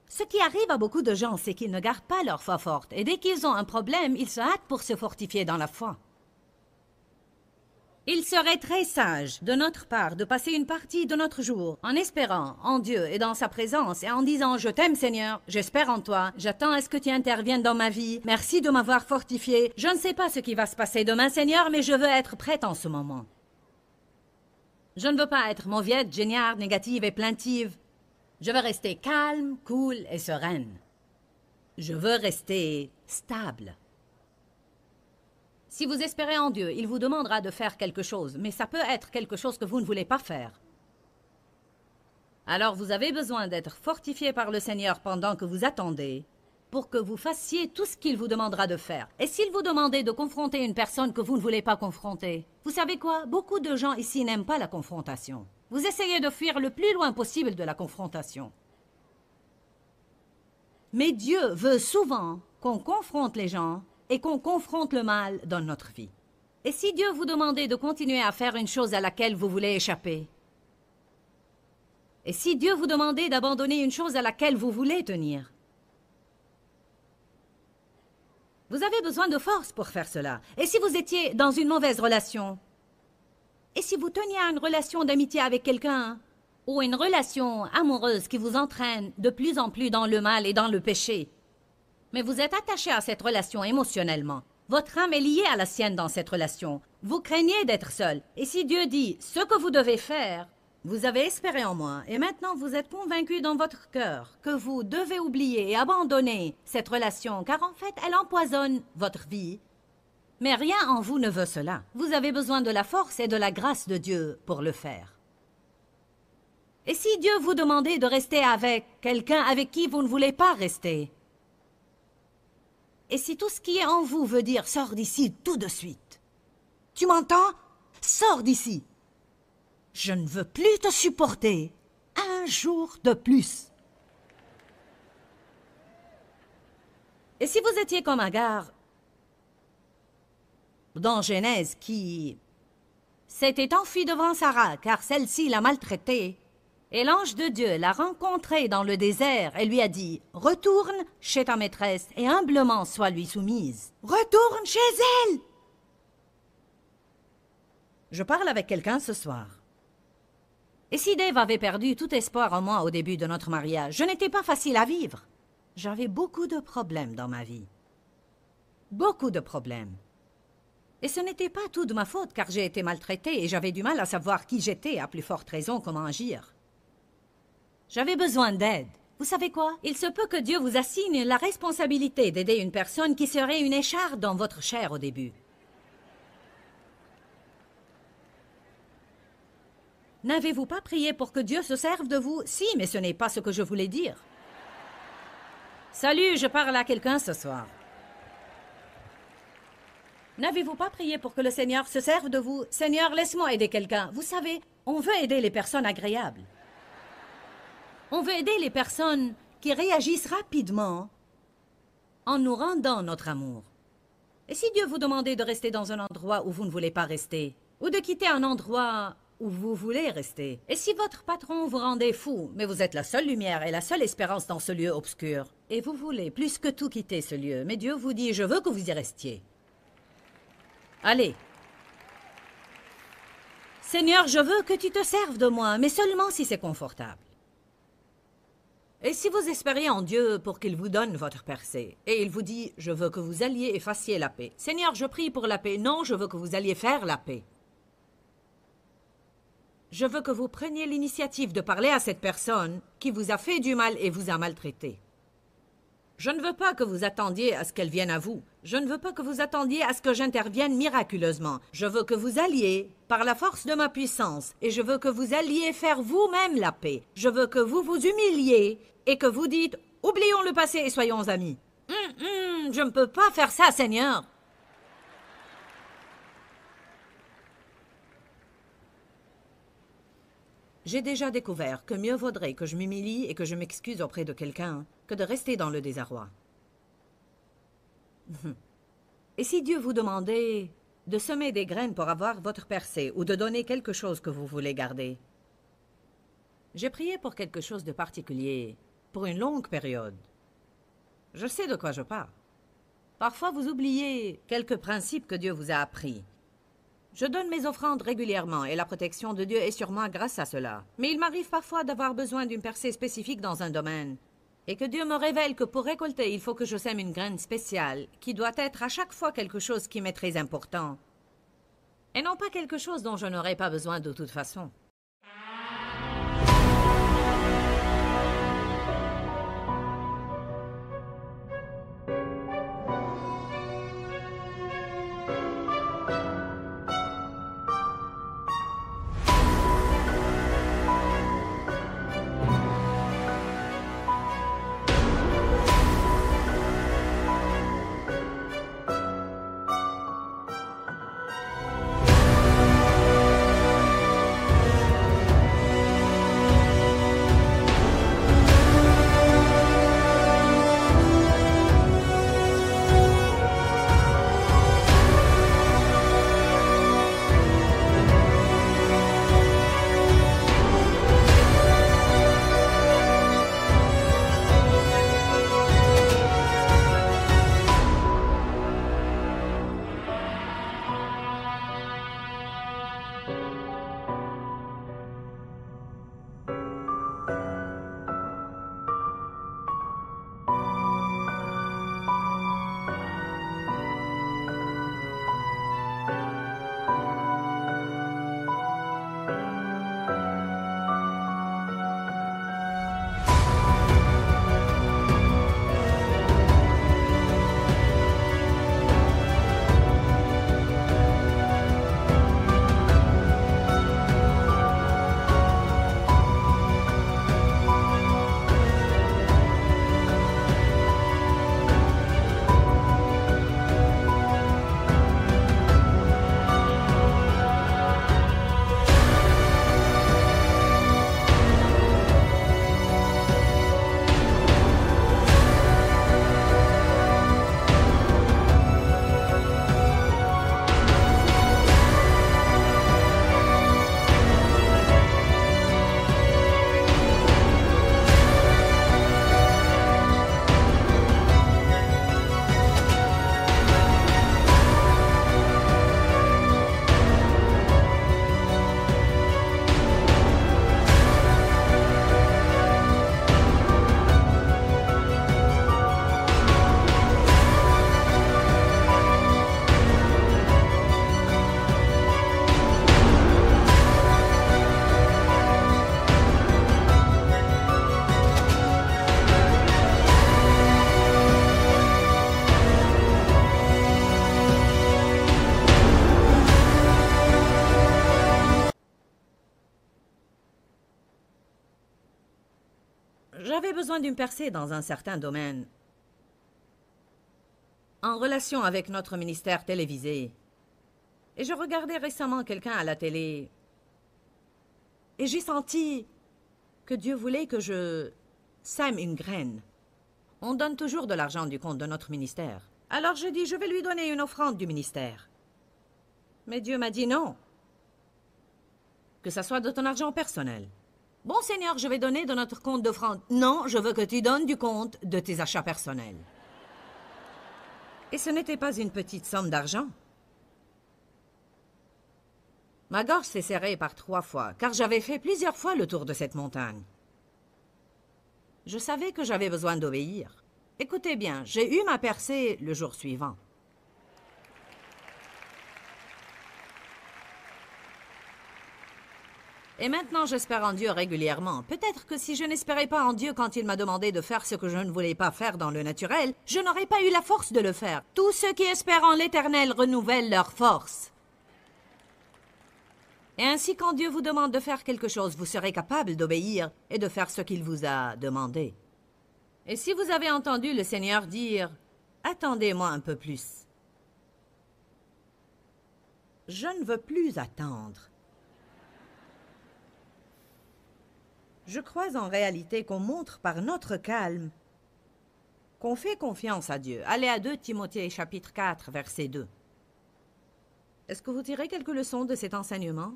ce qui arrive à beaucoup de gens, c'est qu'ils ne gardent pas leur foi forte. Et dès qu'ils ont un problème, ils se hâtent pour se fortifier dans la foi. Il serait très sage de notre part de passer une partie de notre jour en espérant en Dieu et dans sa présence et en disant « Je t'aime Seigneur, j'espère en toi, j'attends à ce que tu interviennes dans ma vie, merci de m'avoir fortifié, je ne sais pas ce qui va se passer demain Seigneur, mais je veux être prête en ce moment. » Je ne veux pas être mauviette, géniarde, négative et plaintive. Je veux rester calme, cool et sereine. Je veux rester stable. Si vous espérez en Dieu, il vous demandera de faire quelque chose, mais ça peut être quelque chose que vous ne voulez pas faire. Alors vous avez besoin d'être fortifié par le Seigneur pendant que vous attendez, pour que vous fassiez tout ce qu'il vous demandera de faire. Et s'il vous demandait de confronter une personne que vous ne voulez pas confronter, vous savez quoi? Beaucoup de gens ici n'aiment pas la confrontation. Vous essayez de fuir le plus loin possible de la confrontation. Mais Dieu veut souvent qu'on confronte les gens et qu'on confronte le mal dans notre vie. Et si Dieu vous demandait de continuer à faire une chose à laquelle vous voulez échapper? Et si Dieu vous demandait d'abandonner une chose à laquelle vous voulez tenir? Vous avez besoin de force pour faire cela. Et si vous étiez dans une mauvaise relation? Et si vous teniez à une relation d'amitié avec quelqu'un? Ou une relation amoureuse qui vous entraîne de plus en plus dans le mal et dans le péché? Mais vous êtes attaché à cette relation émotionnellement. Votre âme est liée à la sienne dans cette relation. Vous craignez d'être seul. Et si Dieu dit ce que vous devez faire, vous avez espéré en moi, et maintenant vous êtes convaincu dans votre cœur que vous devez oublier et abandonner cette relation, car en fait, elle empoisonne votre vie. Mais rien en vous ne veut cela. Vous avez besoin de la force et de la grâce de Dieu pour le faire. Et si Dieu vous demandait de rester avec quelqu'un avec qui vous ne voulez pas rester? Et si tout ce qui est en vous veut dire « Sors d'ici tout de suite ». Tu m'entends? Sors d'ici. Je ne veux plus te supporter un jour de plus. Et si vous étiez comme Agar dans Genèse qui s'était enfuie devant Sarah car celle-ci l'a maltraitée, et l'ange de Dieu l'a rencontrée dans le désert et lui a dit « Retourne chez ta maîtresse et humblement sois lui soumise. Retourne chez elle !» Je parle avec quelqu'un ce soir. Et si Dave avait perdu tout espoir en moi au début de notre mariage, je n'étais pas facile à vivre. J'avais beaucoup de problèmes dans ma vie. Beaucoup de problèmes. Et ce n'était pas tout de ma faute car j'ai été maltraitée et j'avais du mal à savoir qui j'étais, à plus forte raison comment agir. J'avais besoin d'aide. Vous savez quoi? Il se peut que Dieu vous assigne la responsabilité d'aider une personne qui serait une écharpe dans votre chair au début. N'avez-vous pas prié pour que Dieu se serve de vous? Si, mais ce n'est pas ce que je voulais dire. Salut, je parle à quelqu'un ce soir. N'avez-vous pas prié pour que le Seigneur se serve de vous? Seigneur, laisse-moi aider quelqu'un. Vous savez, on veut aider les personnes agréables. On veut aider les personnes qui réagissent rapidement en nous rendant notre amour. Et si Dieu vous demandait de rester dans un endroit où vous ne voulez pas rester, ou de quitter un endroit où vous voulez rester, et si votre patron vous rendait fou, mais vous êtes la seule lumière et la seule espérance dans ce lieu obscur, et vous voulez plus que tout quitter ce lieu, mais Dieu vous dit « Je veux que vous y restiez. » Allez. Seigneur, je veux que tu te serves de moi, mais seulement si c'est confortable. Et si vous espérez en Dieu pour qu'il vous donne votre percée, et il vous dit « Je veux que vous alliez et fassiez la paix. » Seigneur, je prie pour la paix. Non, je veux que vous alliez faire la paix. Je veux que vous preniez l'initiative de parler à cette personne qui vous a fait du mal et vous a maltraité. Je ne veux pas que vous attendiez à ce qu'elle vienne à vous. Je ne veux pas que vous attendiez à ce que j'intervienne miraculeusement. Je veux que vous alliez, par la force de ma puissance, et je veux que vous alliez faire vous-même la paix. Je veux que vous vous humiliez et que vous dites « Oublions le passé et soyons amis. » Je ne peux pas faire ça, Seigneur. J'ai déjà découvert que mieux vaudrait que je m'humilie et que je m'excuse auprès de quelqu'un que de rester dans le désarroi. Et si Dieu vous demandait de semer des graines pour avoir votre percée ou de donner quelque chose que vous voulez garder? J'ai prié pour quelque chose de particulier, pour une longue période. Je sais de quoi je parle. Parfois, vous oubliez quelques principes que Dieu vous a appris. Je donne mes offrandes régulièrement et la protection de Dieu est sur moi grâce à cela. Mais il m'arrive parfois d'avoir besoin d'une percée spécifique dans un domaine. Et que Dieu me révèle que pour récolter, il faut que je sème une graine spéciale, qui doit être à chaque fois quelque chose qui m'est très important. Et non pas quelque chose dont je n'aurai pas besoin de toute façon. J'avais besoin d'une percée dans un certain domaine. En relation avec notre ministère télévisé. Et je regardais récemment quelqu'un à la télé. Et j'ai senti que Dieu voulait que je sème une graine. On donne toujours de l'argent du compte de notre ministère. Alors je dis, je vais lui donner une offrande du ministère. Mais Dieu m'a dit non. Que ça soit de ton argent personnel. Bon Seigneur, je vais donner de notre compte d'offrande. Non, je veux que tu donnes du compte de tes achats personnels. Et ce n'était pas une petite somme d'argent. Ma gorge s'est serrée par 3 fois, car j'avais fait plusieurs fois le tour de cette montagne. Je savais que j'avais besoin d'obéir. Écoutez bien, j'ai eu ma percée le jour suivant. Et maintenant, j'espère en Dieu régulièrement. Peut-être que si je n'espérais pas en Dieu quand il m'a demandé de faire ce que je ne voulais pas faire dans le naturel, je n'aurais pas eu la force de le faire. Tous ceux qui espèrent en l'Éternel renouvellent leur force. Et ainsi, quand Dieu vous demande de faire quelque chose, vous serez capable d'obéir et de faire ce qu'il vous a demandé. Et si vous avez entendu le Seigneur dire « Attendez-moi un peu plus », je ne veux plus attendre. Je crois en réalité qu'on montre par notre calme qu'on fait confiance à Dieu. Allez à 2 Timothée chapitre 4, verset 2. Est-ce que vous tirez quelques leçons de cet enseignement?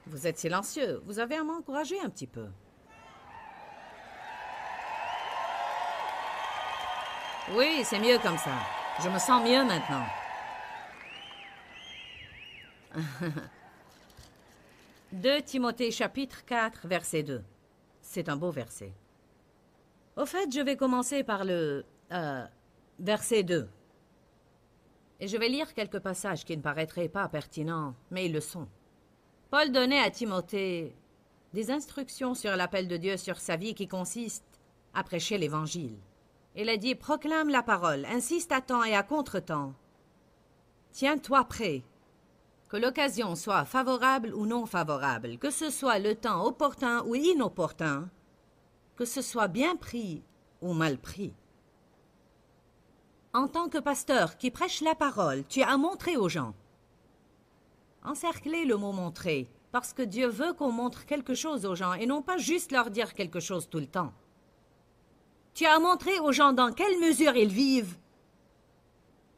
Vous êtes silencieux. Vous avez à m'encourager un petit peu. Oui, c'est mieux comme ça. Je me sens mieux maintenant. 2 Timothée chapitre 4, verset 2. C'est un beau verset. Au fait, je vais commencer par le verset 2. Et je vais lire quelques passages qui ne paraîtraient pas pertinents, mais ils le sont. Paul donnait à Timothée des instructions sur l'appel de Dieu sur sa vie qui consistent à prêcher l'Évangile. Il a dit « Proclame la parole, insiste à temps et à contre-temps. Tiens-toi prêt, que l'occasion soit favorable ou non favorable, que ce soit le temps opportun ou inopportun, que ce soit bien pris ou mal pris. » En tant que pasteur qui prêche la parole, tu as à montrer aux gens. Encerclez le mot « montrer », parce que Dieu veut qu'on montre quelque chose aux gens et non pas juste leur dire quelque chose tout le temps. Tu as à montrer aux gens dans quelle mesure ils vivent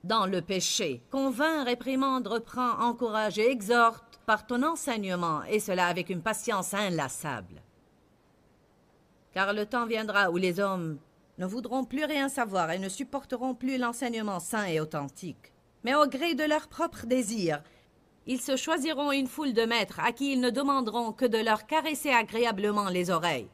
dans le péché. Convainc, réprimande, reprend, encourage et exhorte par ton enseignement, et cela avec une patience inlassable. Car le temps viendra où les hommes ne voudront plus rien savoir et ne supporteront plus l'enseignement saint et authentique. Mais au gré de leurs propres désirs, ils se choisiront une foule de maîtres à qui ils ne demanderont que de leur caresser agréablement les oreilles.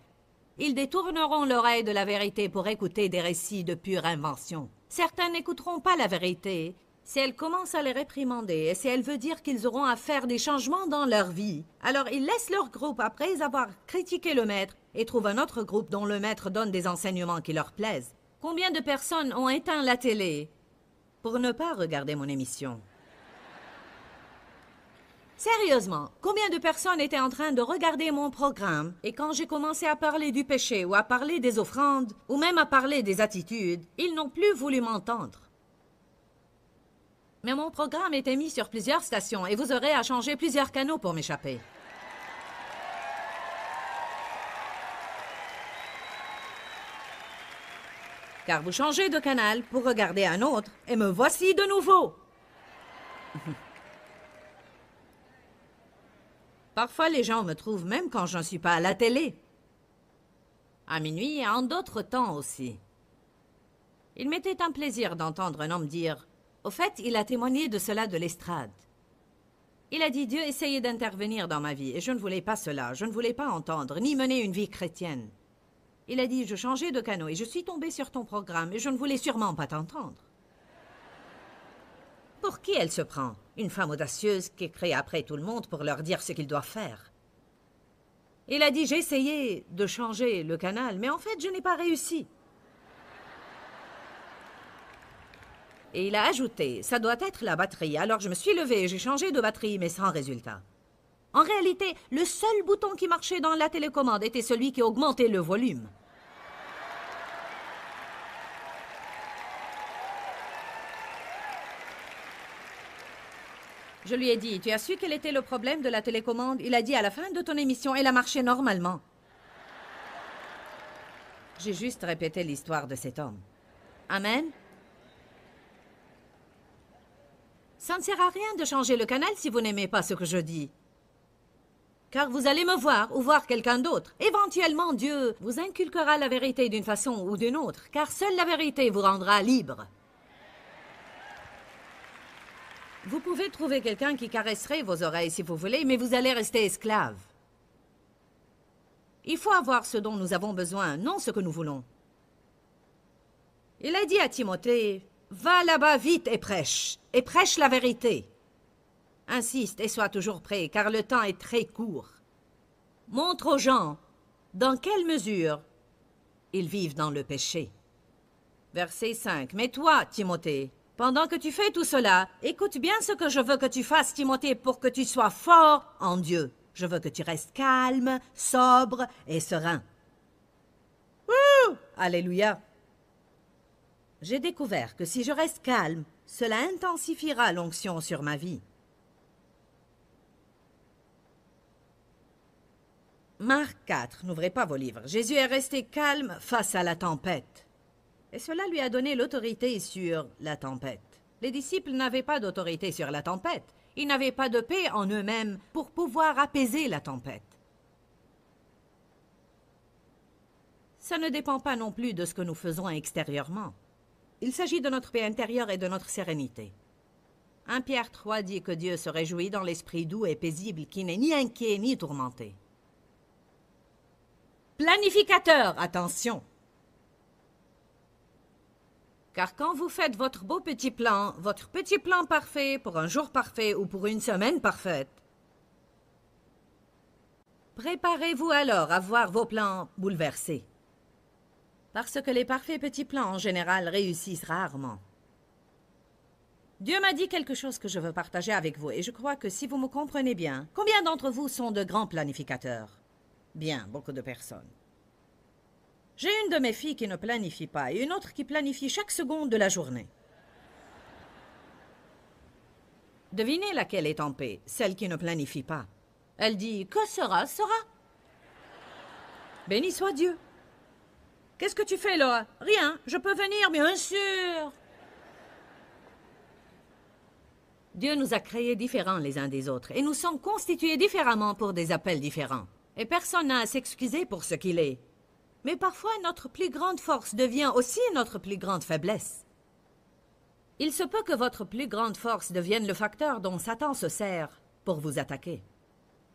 Ils détourneront l'oreille de la vérité pour écouter des récits de pure invention. Certains n'écouteront pas la vérité si elle commence à les réprimander et si elle veut dire qu'ils auront à faire des changements dans leur vie. Alors ils laissent leur groupe après avoir critiqué le maître et trouvent un autre groupe dont le maître donne des enseignements qui leur plaisent. Combien de personnes ont éteint la télé pour ne pas regarder mon émission? Sérieusement, combien de personnes étaient en train de regarder mon programme et quand j'ai commencé à parler du péché ou à parler des offrandes ou même à parler des attitudes, ils n'ont plus voulu m'entendre. Mais mon programme était mis sur plusieurs stations et vous aurez à changer plusieurs canaux pour m'échapper. Car vous changez de canal pour regarder un autre et me voici de nouveau. Parfois, les gens me trouvent même quand je ne suis pas à la télé. À minuit et en d'autres temps aussi. Il m'était un plaisir d'entendre un homme dire « Au fait, il a témoigné de cela de l'estrade. » Il a dit « Dieu essayait d'intervenir dans ma vie et je ne voulais pas cela, je ne voulais pas entendre, ni mener une vie chrétienne. » Il a dit « Je changeais de canot et je suis tombé sur ton programme et je ne voulais sûrement pas t'entendre. » Pour qui elle se prend? Une femme audacieuse qui écrit après tout le monde pour leur dire ce qu'ils doivent faire. Il a dit, j'ai essayé de changer le canal, mais en fait, je n'ai pas réussi. Et il a ajouté, ça doit être la batterie. Alors je me suis levée et j'ai changé de batterie, mais sans résultat. En réalité, le seul bouton qui marchait dans la télécommande était celui qui augmentait le volume. Je lui ai dit, tu as su quel était le problème de la télécommande? Il a dit, à la fin de ton émission, elle a marché normalement. J'ai juste répété l'histoire de cet homme. Amen. Ça ne sert à rien de changer le canal si vous n'aimez pas ce que je dis. Car vous allez me voir ou voir quelqu'un d'autre. Éventuellement, Dieu vous inculquera la vérité d'une façon ou d'une autre, car seule la vérité vous rendra libre. Vous pouvez trouver quelqu'un qui caresserait vos oreilles si vous voulez, mais vous allez rester esclave. Il faut avoir ce dont nous avons besoin, non ce que nous voulons. Il a dit à Timothée, « Va là-bas vite et prêche la vérité. Insiste et sois toujours prêt, car le temps est très court. Montre aux gens dans quelle mesure ils vivent dans le péché. » Verset 5. « Mais toi, Timothée, pendant que tu fais tout cela, écoute bien ce que je veux que tu fasses, Timothée, pour que tu sois fort en Dieu. Je veux que tu restes calme, sobre et serein. » Wouh! Alléluia! J'ai découvert que si je reste calme, cela intensifiera l'onction sur ma vie. Marc 4, n'ouvrez pas vos livres. Jésus est resté calme face à la tempête. Et cela lui a donné l'autorité sur la tempête. Les disciples n'avaient pas d'autorité sur la tempête. Ils n'avaient pas de paix en eux-mêmes pour pouvoir apaiser la tempête. Ça ne dépend pas non plus de ce que nous faisons extérieurement. Il s'agit de notre paix intérieure et de notre sérénité. 1 Pierre 3 dit que Dieu se réjouit dans l'esprit doux et paisible qui n'est ni inquiet ni tourmenté. Planificateur, attention! Car quand vous faites votre beau petit plan, votre petit plan parfait pour un jour parfait ou pour une semaine parfaite, préparez-vous alors à voir vos plans bouleversés. Parce que les parfaits petits plans en général réussissent rarement. Dieu m'a dit quelque chose que je veux partager avec vous et je crois que si vous me comprenez bien, combien d'entre vous sont de grands planificateurs? Bien, beaucoup de personnes. J'ai une de mes filles qui ne planifie pas et une autre qui planifie chaque seconde de la journée. Devinez laquelle est en paix, celle qui ne planifie pas. Elle dit « Que sera, sera ». Béni soit Dieu. Qu'est-ce que tu fais, Laura? Rien, je peux venir, bien sûr. Dieu nous a créés différents les uns des autres et nous sommes constitués différemment pour des appels différents. Et personne n'a à s'excuser pour ce qu'il est. Mais parfois, notre plus grande force devient aussi notre plus grande faiblesse. Il se peut que votre plus grande force devienne le facteur dont Satan se sert pour vous attaquer.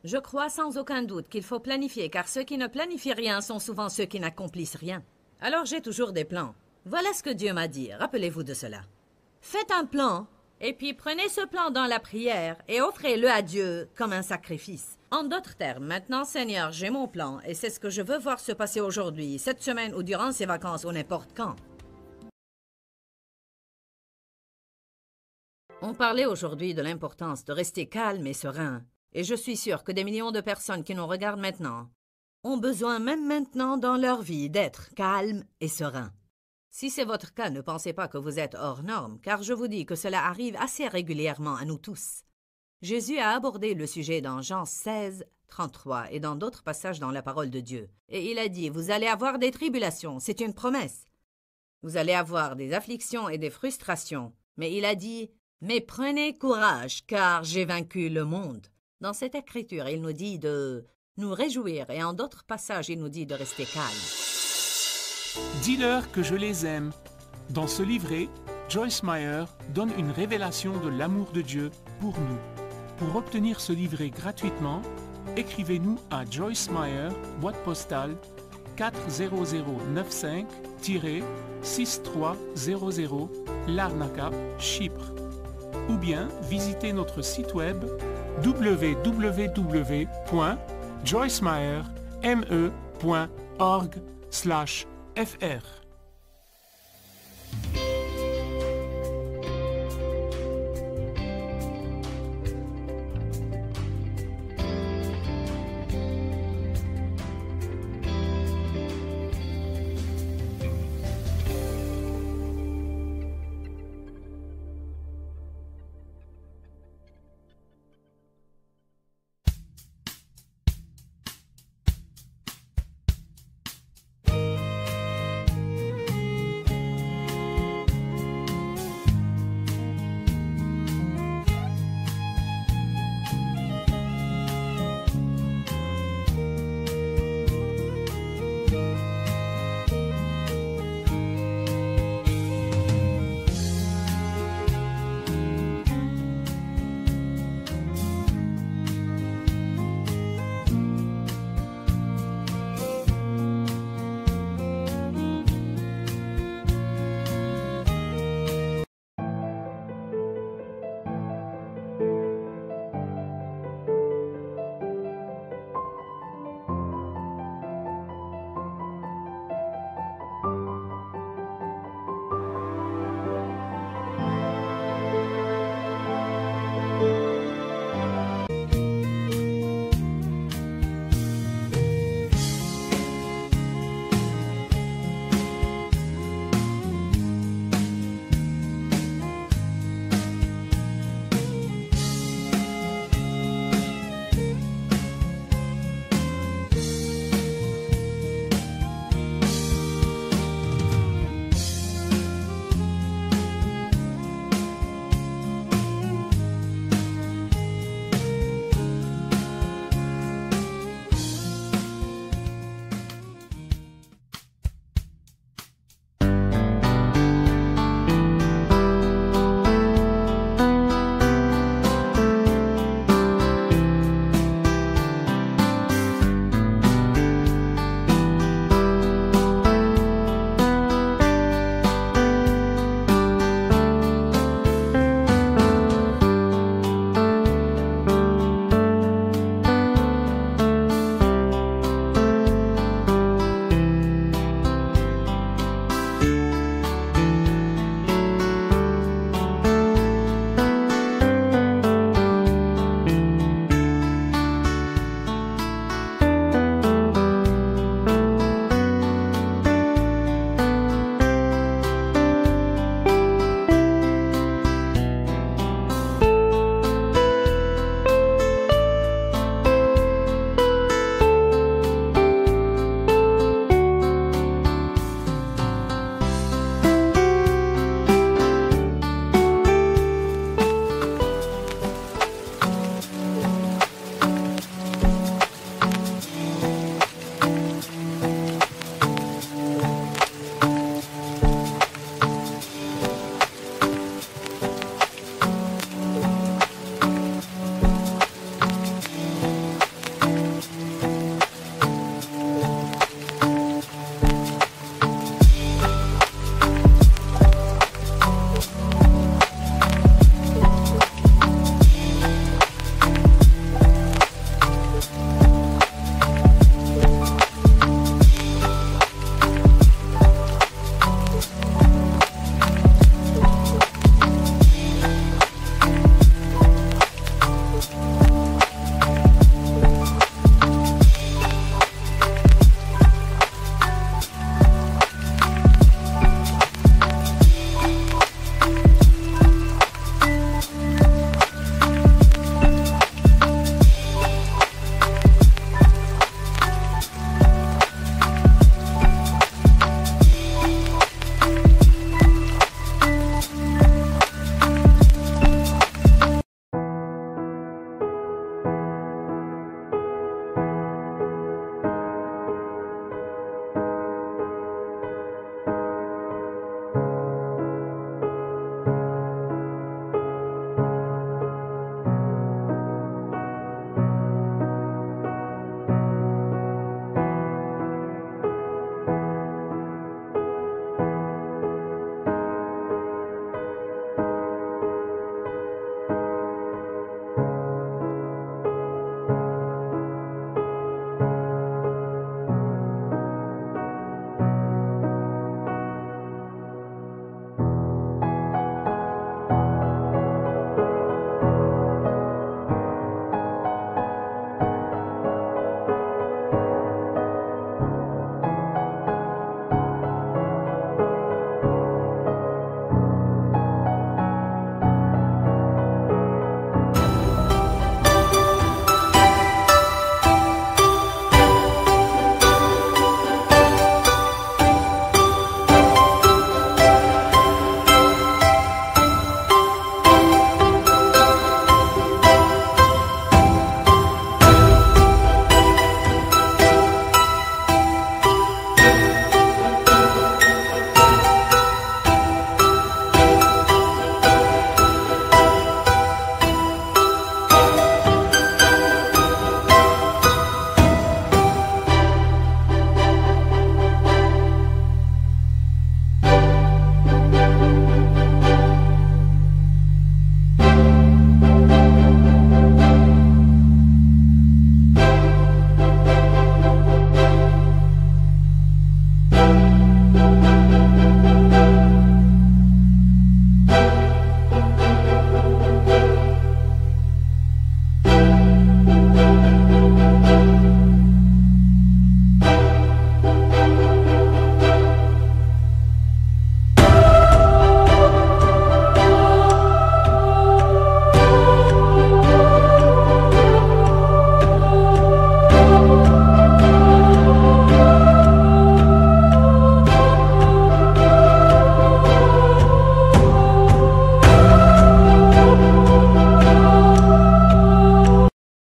Je crois sans aucun doute qu'il faut planifier, car ceux qui ne planifient rien sont souvent ceux qui n'accomplissent rien. Alors j'ai toujours des plans. Voilà ce que Dieu m'a dit, rappelez-vous de cela. Faites un plan, et puis prenez ce plan dans la prière et offrez-le à Dieu comme un sacrifice. En d'autres termes, maintenant, Seigneur, j'ai mon plan et c'est ce que je veux voir se passer aujourd'hui, cette semaine ou durant ces vacances ou n'importe quand. On parlait aujourd'hui de l'importance de rester calme et serein. Et je suis sûre que des millions de personnes qui nous regardent maintenant ont besoin, même maintenant dans leur vie, d'être calmes et sereins. Si c'est votre cas, ne pensez pas que vous êtes hors norme, car je vous dis que cela arrive assez régulièrement à nous tous. Jésus a abordé le sujet dans Jean 16, 33 et dans d'autres passages dans la parole de Dieu. Et il a dit, vous allez avoir des tribulations, c'est une promesse. Vous allez avoir des afflictions et des frustrations. Mais il a dit, mais prenez courage, car j'ai vaincu le monde. Dans cette écriture, il nous dit de nous réjouir et en d'autres passages, il nous dit de rester calme.
Dis-leur que je les aime. Dans ce livret, Joyce Meyer donne une révélation de l'amour de Dieu pour nous. Pour obtenir ce livret gratuitement, écrivez-nous à Joyce Meyer, boîte postale 40095-6300, Larnaca, Chypre. Ou bien visitez notre site web www.joycemeyer.org/fr.